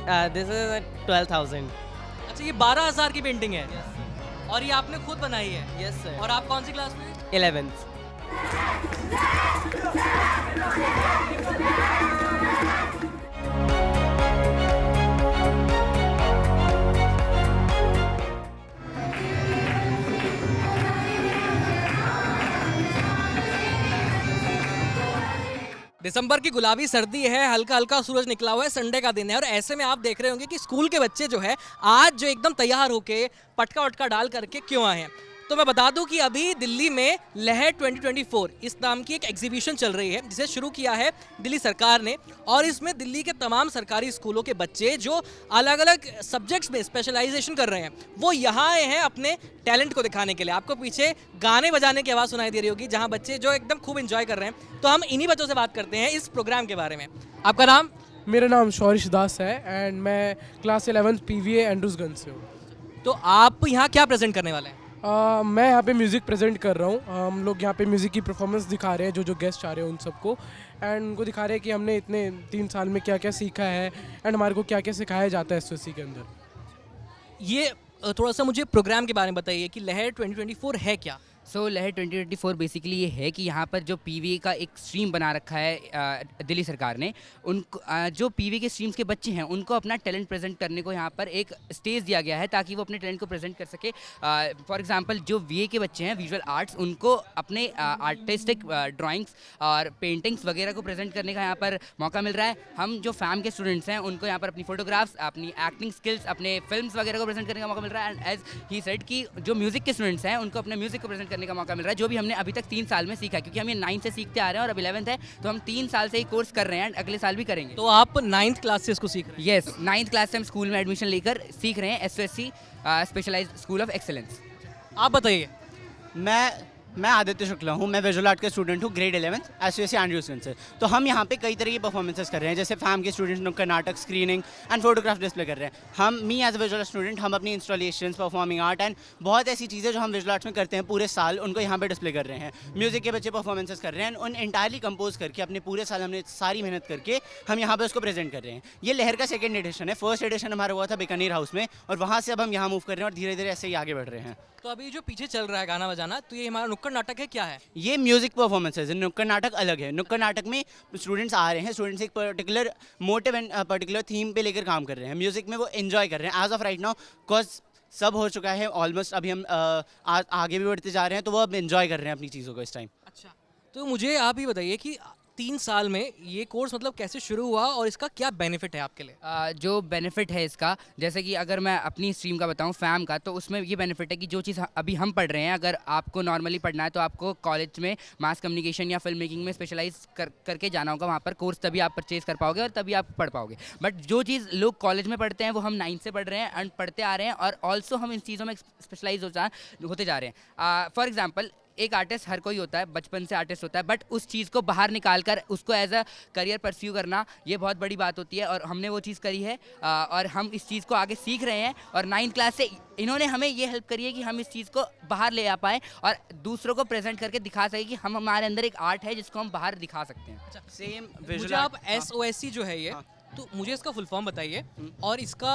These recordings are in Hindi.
This is at 12,000. अच्छा, ये 12,000 की पेंटिंग है और ये आपने खुद बनाई है। Yes, sir. और आप कौन सी क्लास में? 11th. दिसंबर की गुलाबी सर्दी है, हल्का हल्का सूरज निकला हुआ है, संडे का दिन है और ऐसे में आप देख रहे होंगे कि स्कूल के बच्चे जो है आज जो एकदम तैयार होके पटका वटका डाल करके क्यों आए हैं। तो मैं बता दूं कि अभी दिल्ली में लहर 2024 इस नाम की एक एग्जीबिशन चल रही है जिसे शुरू किया है दिल्ली सरकार ने और इसमें दिल्ली के तमाम सरकारी स्कूलों के बच्चे जो अलग अलग सब्जेक्ट्स में स्पेशलाइजेशन कर रहे हैं वो यहाँ आए हैं अपने टैलेंट को दिखाने के लिए। आपको पीछे गाने बजाने की आवाज़ सुनाई दे रही होगी जहाँ बच्चे जो एकदम खूब इंजॉय कर रहे हैं। तो हम इन्हीं बच्चों से बात करते हैं इस प्रोग्राम के बारे में। आपका नाम? मेरा नाम शौरिश दास है एंड मैं क्लास 11th PVA एंड्रूसगंज से हूँ। तो आप यहाँ क्या प्रेजेंट करने वाले हैं? मैं यहाँ पे म्यूज़िक प्रेजेंट कर रहा हूँ। हम लोग यहाँ पे म्यूज़िक की परफॉर्मेंस दिखा रहे हैं जो गेस्ट आ रहे हैं उन सबको एंड उनको दिखा रहे हैं कि हमने इतने 3 साल में क्या क्या सीखा है एंड हमारे को क्या क्या सिखाया जाता है SOSC के अंदर। ये थोड़ा सा मुझे प्रोग्राम के बारे में बताइए कि लहर 2024 है क्या? लहर 2024 बेसिकली ये है कि यहाँ पर जो PVA का एक स्ट्रीम बना रखा है दिल्ली सरकार ने, उनको जो PVA के स्ट्रीम्स के बच्चे हैं उनको अपना टैलेंट प्रेजेंट करने को यहाँ पर एक स्टेज दिया गया है ताकि वो अपने टैलेंट को प्रेजेंट कर सके। फॉर एग्जांपल जो VA के बच्चे हैं विजुअल आर्ट्स, उनको अपने आर्टिस्टिक ड्राइंग्स और पेंटिंग्स वगैरह को प्रेजेंट करने का यहाँ पर मौका मिल रहा है। हम जो फैम के स्टूडेंट्स हैं उनको यहाँ पर अपनी फोटोग्राफ्स, अपनी एक्टिंग स्किल्स, अपने फिल्म्स वगैरह को प्रेजेंट करने का मौका मिल रहा है। एंड एज ही सेड कि जो म्यूज़िक के स्टूडेंट्स हैं उनको अपने म्यूज़िक को प्रेजेंट करने का मौका मिल रहा है जो भी हमने अभी तक 3 साल में सीखा है, क्योंकि हम ये 9 से सीखते आ रहे हैं और अब 11th है तो हम 3 साल से ही कोर्स कर रहे हैं एंड अगले साल भी करेंगे। तो आप 9th क्लास से इसको सीख रहे हैं? यस, 9th क्लास से हम स्कूल में एडमिशन लेकर सीख रहे हैं SOSC specialized school of excellence. आप बताइए। मैं आदित्य शुक्ला हूँ। मैं विजुअल आर्ट के स्टूडेंट हूँ, ग्रेड 11th SOSC एंड्रूसगंज से। तो हम यहाँ पे कई तरह की परफॉर्मेंसेस कर रहे हैं, जैसे फैम के स्टूडेंट्स नुक्कड़ नाटक, स्क्रीनिंग एंड फोटोग्राफ डिस्प्ले कर रहे हैं। हम एज अ विजुअल स्टूडेंट हम अपनी इंस्टॉलेशंस, परफॉर्मिंग आर्ट एंड बहुत ऐसी चीज़ें जो हम विजुअल आर्ट्स में करते हैं पूरे साल उनको यहाँ पे डिस्प्ले कर रहे हैं। म्यूज़िक के बच्चे परफॉर्मेंसेस कर रहे हैं, उन इंटायरली कंपोज करके अपने पूरे साल हमने सारी मेहनत करके हम यहाँ पे उसको प्रेजेंट कर रहे हैं। ये लहर का 2nd एडिशन है। 1st एडिशन हमारा हुआ था बीकानेर हाउस में और वहाँ से अब हम यहाँ मूव कर रहे हैं और धीरे धीरे ऐसे ही आगे बढ़ रहे हैं। तो अभी जो पीछे चल रहा है गाना बजाना, तो ये हमारा नुक्कड़ नाटक है, क्या है? ये म्यूजिक परफॉर्मेंसेज है। नुक्कड़ नाटक अलग है। नुक्कड़ नाटक में स्टूडेंट्स आ रहे हैं, स्टूडेंट्स एक particular motive and particular theme पे लेकर काम कर रहे हैं। म्यूजिक में वो एंजॉय कर रहे हैं as of right now, because सब हो चुका है ऑलमोस्ट। अभी हम आगे भी बढ़ते जा रहे हैं तो वो अब एंजॉय कर रहे हैं अपनी चीज़ों को इस टाइम। अच्छा, तो मुझे आप ही बताइए कि 3 साल में ये कोर्स मतलब कैसे शुरू हुआ और इसका क्या बेनिफिट है आपके लिए? जो बेनिफिट है इसका, जैसे कि अगर मैं अपनी स्ट्रीम का बताऊं फैम का, तो उसमें ये बेनिफिट है कि जो चीज़ अभी हम पढ़ रहे हैं, अगर आपको नॉर्मली पढ़ना है तो आपको कॉलेज में मास कम्युनिकेशन या फिल्म मेकिंग में स्पेशलाइज करके जाना होगा। वहाँ पर कोर्स तभी आप परचेज कर पाओगे और तभी आप पढ़ पाओगे। बट जो चीज़ लोग कॉलेज में पढ़ते हैं वो हम 9 से पढ़ रहे हैं एंड पढ़ते आ रहे हैं और ऑल्सो हम इन चीज़ों में स्पेशलाइज होते जा रहे हैं। फॉर एग्जाम्पल, एक आर्टिस्ट हर कोई होता है, बचपन से आर्टिस्ट होता है, बट उस चीज़ को बाहर निकाल कर उसको एज अ करियर परस्यू करना ये बहुत बड़ी बात होती है और हमने वो चीज़ करी है और हम इस चीज़ को आगे सीख रहे हैं। और 9th क्लास से इन्होंने हमें ये हेल्प करी है कि हम इस चीज़ को बाहर ले आ पाएँ और दूसरों को प्रेजेंट करके दिखा सकें कि हमारे अंदर एक आर्ट है जिसको हम बाहर दिखा सकते हैं। अच्छा, सेम मुझे आप SOSC जो है ये, तो मुझे इसका फुल फॉर्म बताइए और इसका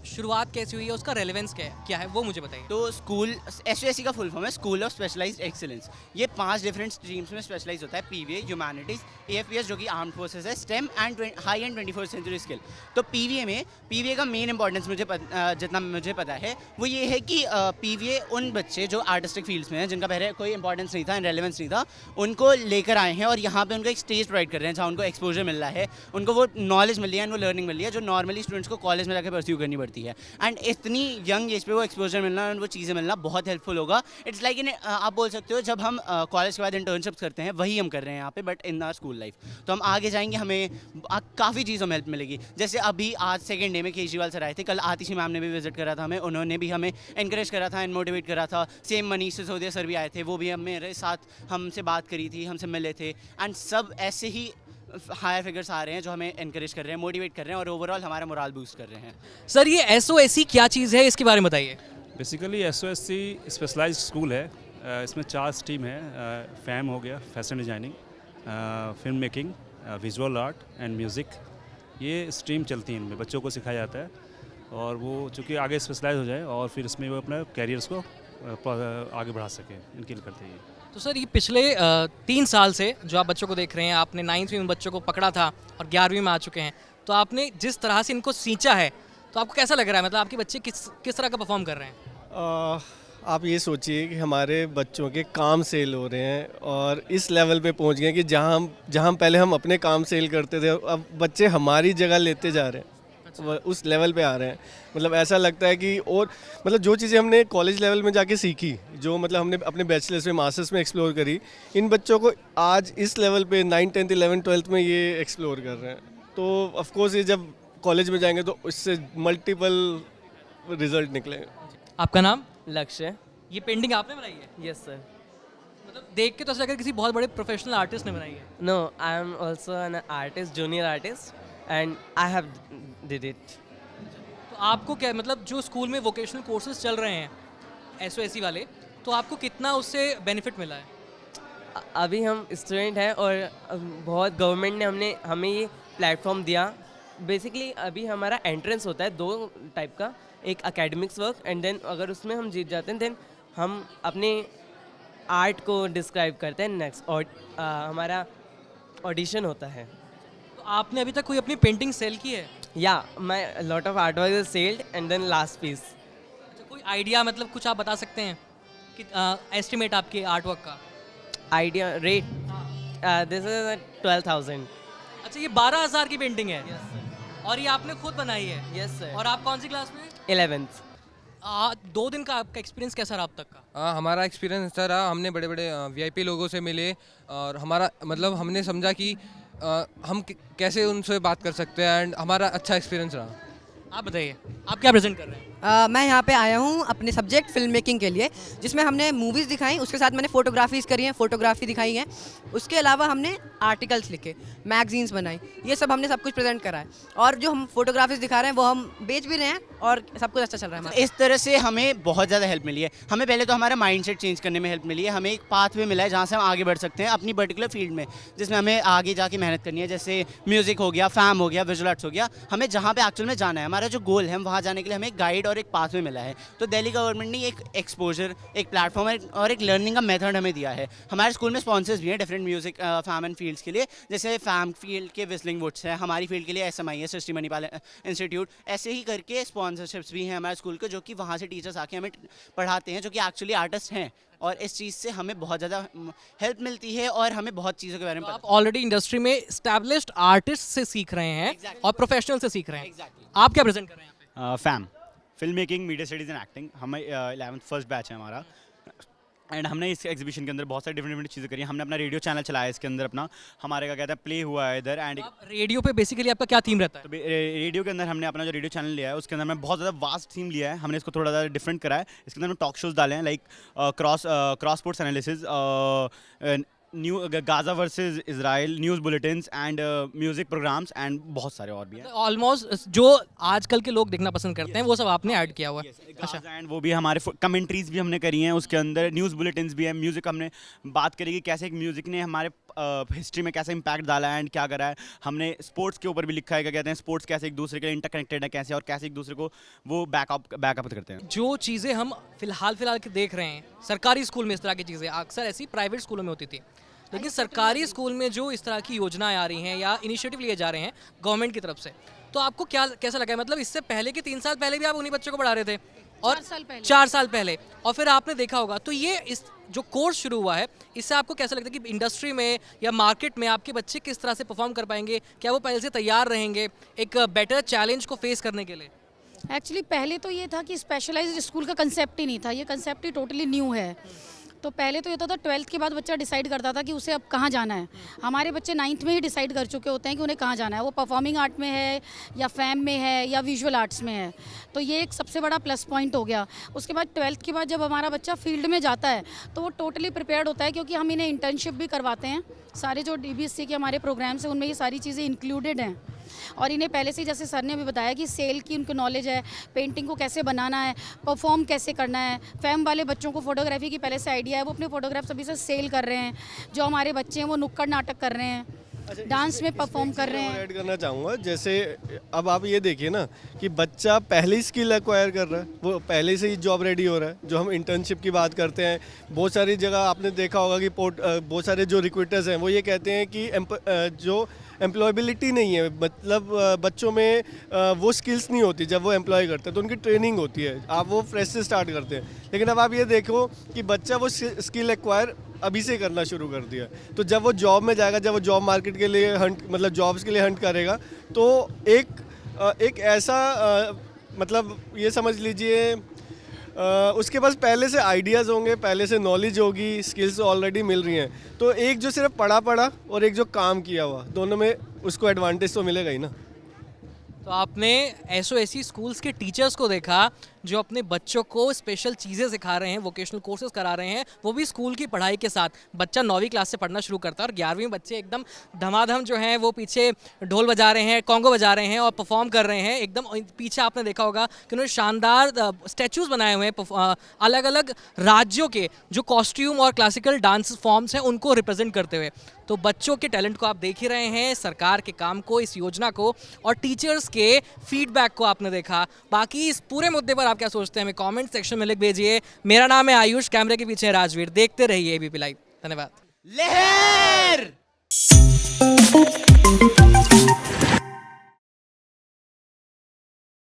शुरुआत कैसी हुई है, उसका रेलेवेंस क्या है वो मुझे बताइए। तो स्कूल SOSC का फुल फॉर्म है स्कूल ऑफ स्पेशलाइज्ड एक्सीलेंस। ये 5 डिफरेंट स्ट्रीम्स में स्पेशलाइज होता है। PVA, ह्यूमैनिटीज़, AFPS जो कि आर्म्ड फोर्सेस है, STEM and high end 21st century skill. तो PVA का मेन इंपॉर्टेंस जितना मुझे पता है वो ये है कि PVA उन बच्चे जो आर्टिस्टिक फील्ड्स में हैं, जिनका पहले कोई इंपॉर्टेंस नहीं था, रेलेवेंस नहीं था, उनको लेकर आए हैं और यहाँ पे उनको एक स्टेज प्रोवाइड कर रहे हैं जहाँ उनको एक्सपोजर मिल रहा है, उनको वो नॉलेज मिल रही है, वो लर्निंग मिल रही है जो नॉर्मली स्टूडेंट्स को कॉलेज में जाकर परस्यू करनी पड़ती है। एंड इतनी यंग एज पे वो एक्सपोजर मिलना और वो चीज़ें मिलना बहुत हेल्पफुल होगा। इट्स लाइक इन आप बोल सकते हो जब हम कॉलेज के बाद इंटर्नशिप्स करते हैं वही हम कर रहे हैं यहाँ पे, but in our school life. तो हम आगे जाएंगे, हमें काफ़ी चीज़ों में हेल्प मिलेगी। जैसे अभी आज 2nd डे में केजरीवाल सर आए थे, कल आतिशी मैम ने भी विजिट करा था हमें, उन्होंने भी हमें इनकरेज करा था एंड मोटिवेट करा था। सेम मनीष सिसोदिया सर भी आए थे, वो भी मेरे साथ हमसे बात करी थी, हमसे मिले थे। एंड सब ऐसे ही हायर फिगर्स आ रहे हैं जो हमें इनकरेज कर रहे हैं, मोटिवेट कर रहे हैं और ओवरऑल हमारा मोराल बूस्ट कर रहे हैं। सर, ये SOSC क्या चीज़ है, इसके बारे में बताइए। बेसिकली SOSC स्पेशलाइज्ड स्कूल है। इसमें 4 स्ट्रीम है। फैम हो गया, fashion designing, film making, visual art and music ये स्ट्रीम चलती हैं इनमें, बच्चों को सिखाया जाता है और वो चूँकि आगे स्पेशलाइज हो जाए और फिर इसमें वो अपना कैरियर्स को आगे बढ़ा सकें, इनके लिए करते हैं ये। तो सर ये पिछले 3 साल से जो आप बच्चों को देख रहे हैं, आपने 9वीं में बच्चों को पकड़ा था और 11वीं में आ चुके हैं, तो आपने जिस तरह से इनको सींचा है तो आपको कैसा लग रहा है, मतलब आपके बच्चे किस तरह का परफॉर्म कर रहे हैं? आप ये सोचिए कि हमारे बच्चों के काम सेल हो रहे हैं और इस लेवल पे पहुंच गए कि जहां पहले हम अपने काम सेल करते थे, अब बच्चे हमारी जगह लेते जा रहे हैं, उस लेवल पे आ रहे हैं। मतलब ऐसा लगता है कि और मतलब जो चीज़ें हमने कॉलेज लेवल में जाके सीखी, जो मतलब हमने अपने बैचलर्स में मास्टर्स में एक्सप्लोर करी, इन बच्चों को आज इस लेवल पे 9, 10, 11, 12 में ये एक्सप्लोर कर रहे हैं। तो ऑफकोर्स ये जब कॉलेज में जाएंगे तो इससे मल्टीपल रिजल्ट निकलेंगे। आपका नाम? लक्ष्य। ये पेंटिंग आपने बनाई है? Yes sir. मतलब देख के तो ऐसा लग रहा है किसी बहुत बड़े प्रोफेशनल आर्टिस्ट ने बनाई है। No, I am also an artist, junior artist, and I have did it. तो आपको क्या मतलब जो स्कूल में वोकेशनल कोर्सेज चल रहे हैं SOSC वाले, तो आपको कितना उससे बेनिफिट मिला है? अभी हम स्टूडेंट हैं और बहुत गवर्नमेंट ने हमें ये प्लेटफॉर्म दिया। बेसिकली अभी हमारा एंट्रेंस होता है 2 टाइप का, एक एकेडमिक्स वर्क एंड देन अगर उसमें हम जीत जाते हैं देन हम अपने आर्ट को डिस्क्राइब करते हैं नेक्स्ट, और हमारा ऑडिशन होता है। तो आपने अभी तक कोई अपनी पेंटिंग सेल की है? या my lot of art work is sold and then last piece. अच्छा, कोई आइडिया मतलब कुछ आप बता सकते हैं कि एस्टिमेट आपके आर्ट वर्क का? Idea rate this is 12,000। अच्छा, ये 12,000 की पेंटिंग है और ये आपने खुद बनाई है? Yes sir. और आप कौन सी क्लास में? 11th। 2 दिन का आपका एक्सपीरियंस कैसा रहा अब तक का? हमारा एक्सपीरियंस अच्छा रहा। हमने बड़े बड़े VIP लोगों से मिले और हमारा मतलब हमने समझा कि हम कैसे उनसे बात कर सकते हैं एंड हमारा अच्छा एक्सपीरियंस रहा। आप बताइए, आप क्या प्रेजेंट कर रहे हैं? मैं यहाँ पे आया हूँ अपने सब्जेक्ट फिल्म मेकिंग के लिए, जिसमें हमने मूवीज़ दिखाई, उसके साथ मैंने फ़ोटोग्राफीज़ करी हैं, फ़ोटोग्राफी दिखाई है। उसके अलावा हमने आर्टिकल्स लिखे, मैगजीन्स बनाई, ये सब हमने सब कुछ प्रेजेंट करा है। और जो हम फोटोग्राफीज़ दिखा रहे हैं वो हम बेच भी रहे हैं और सब कुछ अच्छा चल रहा है हमारा। इस तरह से हमें बहुत ज़्यादा हेल्प मिली है। हमें पहले तो हमारा माइंडसेट चेंज करने में हेल्प मिली है। हमें एक पाथवे मिला है जहाँ से हम आगे बढ़ सकते हैं अपनी पर्टिकुलर फील्ड में, जिसमें हमें आगे जाके मेहनत करनी है। जैसे म्यूज़िक हो गया, फैम हो गया, विजुअल आर्ट्स हो गया। हमें जहाँ पे एक्चुअल में जाना है, हमारा जो गोल है, हम वहाँ जाने के लिए हमें एक गाइड और एक पाथवे मिला है। तो दिल्ली गवर्नमेंट ने एक एक्सपोजर, एक प्लेटफॉर्म और एक लर्निंग का मेथड हमें दिया है। हमारे स्कूल में स्पॉन्सर्स भी हैं different music fam and fields के लिए। जैसे फैम फील्ड के विस्लिंग वुड्स है, हमारी फील्ड के लिए SMI है, सृष्टि मणिपाल इंस्टीट्यूट। ऐसे ही करके स्पॉन्सरशिप्स भी हैं हमारे स्कूल के, जो कि वहाँ से टीचर्स आके हमें पढ़ाते हैं, जो कि एक्चुअली आर्टिस्ट हैं। और इस चीज़ से हमें बहुत ज़्यादा हेल्प मिलती है और हमें बहुत चीज़ों के बारे में आप ऑलरेडी इंडस्ट्री में एस्टैब्लिश्ड आर्टिस्ट से सीख रहे हैं और प्रोफेशनल से सीख रहे हैं। आप क्या प्रेजेंट कर रहे हैं यहाँ पे? Fam film making, media studies and acting. हमें 11th फर्स्ट बैच है हमारा एंड हमने इस एग्जीबिशन के अंदर बहुत सारी डिफरेंट चीज़ें करी हैं। हमने अपना रेडियो चैनल चलाया इसके अंदर, अपना हमारे का कहता है प्ले हुआ है इधर। एंड रेडियो पे बेसिकली आपका क्या थीम रहता है? तो रेडियो के अंदर हमने अपना जो रेडियो चैनल लिया है उसके अंदर हमने बहुत ज़्यादा वास्ट थीम लिया है। हमने इसको थोड़ा ज़्यादा डिफरेंट करा है। इसके अंदर हम टॉक शोज़ डाले हैं, like cross sports analysis, Gaza versus Israel, news bulletins and music programs and बहुत सारे और भी हैं। ऑलमोस्ट जो आजकल के लोग देखना पसंद करते हैं वो सब आपने ऐड किया हुआ है। अच्छा, एंड वो भी हमारे कमेंट्रीज भी हमने करी हैं उसके अंदर, न्यूज़ बुलेटिन्स भी है। म्यूज़िक हमने बात करी कि कैसे एक म्यूज़िक ने हमारे हिस्ट्री में कैसे इंपैक्ट डाला है एंड क्या करा है। हमने स्पोर्ट्स के ऊपर भी लिखा है, क्या कहते हैं स्पोर्ट्स कैसे एक दूसरे के लिए इंटरकनेक्टेड है कैसे, और कैसे एक दूसरे को वो बैकअप करते हैं। जो चीज़ें हम फिलहाल के देख रहे हैं सरकारी स्कूल में, इस तरह की चीज़ें अक्सर ऐसी प्राइवेट स्कूलों में होती थी, लेकिन सरकारी स्कूल में जो इस तरह की योजनाएं आ रही हैं या इनिशिएटिव लिए जा रहे हैं गवर्नमेंट की तरफ से, तो आपको कैसा लगा है? मतलब इससे पहले के 3 साल पहले भी आप उन्हीं बच्चों को पढ़ा रहे थे और 4 साल पहले, और फिर आपने देखा होगा, तो ये इस जो कोर्स शुरू हुआ है इससे आपको कैसा लगता है कि इंडस्ट्री में या मार्केट में आपके बच्चे किस तरह से परफॉर्म कर पाएंगे? क्या वो पहले से तैयार रहेंगे एक बेटर चैलेंज को फेस करने के लिए? एक्चुअली पहले तो ये था कि स्पेशलाइज्ड स्कूल का कंसेप्ट ही नहीं था, ये कंसेप्ट ही टोटली न्यू है। तो पहले तो ये होता था 12th के बाद बच्चा डिसाइड करता था कि उसे अब कहाँ जाना है। हमारे बच्चे 9th में ही डिसाइड कर चुके होते हैं कि उन्हें कहाँ जाना है, वो परफॉर्मिंग आर्ट में है या फैम में है या विजुअल आर्ट्स में है। तो ये एक सबसे बड़ा प्लस पॉइंट हो गया। उसके बाद 12th के बाद जब हमारा बच्चा फील्ड में जाता है तो वो टोटली प्रिपेयर्ड होता है, क्योंकि हम इन्हें इंटर्नशिप भी करवाते हैं। सारे जो DBSC के हमारे प्रोग्राम्स हैं उनमें ये सारी चीज़ें इंक्लूडेड हैं। और इन्हें पहले से, जैसे सर ने अभी बताया, कि सेल की उनको नॉलेज है, पेंटिंग को कैसे बनाना है, परफॉर्म कैसे करना है। फैम वाले बच्चों को फोटोग्राफी की पहले से आइडिया है, वो अपने फोटोग्राफ्स अभी से सेल कर रहे हैं। जो हमारे बच्चे हैं वो नुक्कड़ नाटक कर रहे हैं। डांस में परफॉर्म कर रहे हैं। ऐड करना चाहूँगा, जैसे अब आप ये देखिए ना कि बच्चा पहले ही स्किल एक्वायर कर रहा है, वो पहले से ही जॉब रेडी हो रहा है। जो हम इंटर्नशिप की बात करते हैं, बहुत सारी जगह आपने देखा होगा कि बहुत सारे जो रिक्रूटर्स हैं वो ये कहते हैं कि जो एम्प्लॉयबिलिटी नहीं है, मतलब बच्चों में वो स्किल्स नहीं होती जब वो एम्प्लॉय करते हैं, तो उनकी ट्रेनिंग होती है, आप वो फ्रेश से स्टार्ट करते हैं। लेकिन अब आप ये देखो कि बच्चा वो स्किल एक्वायर अभी से करना शुरू कर दिया, तो जब वो जॉब में जाएगा, जब वो जॉब मार्केट के लिए हंट, मतलब जॉब्स के लिए हंट करेगा, तो एक ऐसा मतलब ये समझ लीजिए उसके पास पहले से आइडियाज़ होंगे, पहले से नॉलेज होगी, स्किल्स ऑलरेडी मिल रही हैं, तो एक जो सिर्फ पढ़ा और एक जो काम किया हुआ, दोनों में उसको एडवांटेज तो मिलेगा ही ना। तो आपने एसओएसी स्कूल्स के टीचर्स को देखा जो अपने बच्चों को स्पेशल चीज़ें सिखा रहे हैं, वोकेशनल कोर्सेज करा रहे हैं, वो भी स्कूल की पढ़ाई के साथ। बच्चा 9वीं क्लास से पढ़ना शुरू करता है और 11वीं बच्चे एकदम धमाधम जो हैं वो पीछे ढोल बजा रहे हैं, कॉन्गो बजा रहे हैं और परफॉर्म कर रहे हैं। एकदम पीछे आपने देखा होगा कि उन्होंने शानदार स्टैचूज़ बनाए हुए हैं अलग अलग राज्यों के, जो कॉस्ट्यूम और क्लासिकल डांस फॉर्म्स हैं उनको रिप्रेजेंट करते हुए। तो बच्चों के टैलेंट को आप देख ही रहे हैं, सरकार के काम को, इस योजना को और टीचर्स के फीडबैक को आपने देखा। बाकी इस पूरे मुद्दे पर आप क्या सोचते हैं हमें कमेंट सेक्शन में लिख भेजिए। मेरा नाम है आयुष, कैमरे के पीछे है राजवीर। देखते रहिए एबीपी लाइव। धन्यवाद। लहर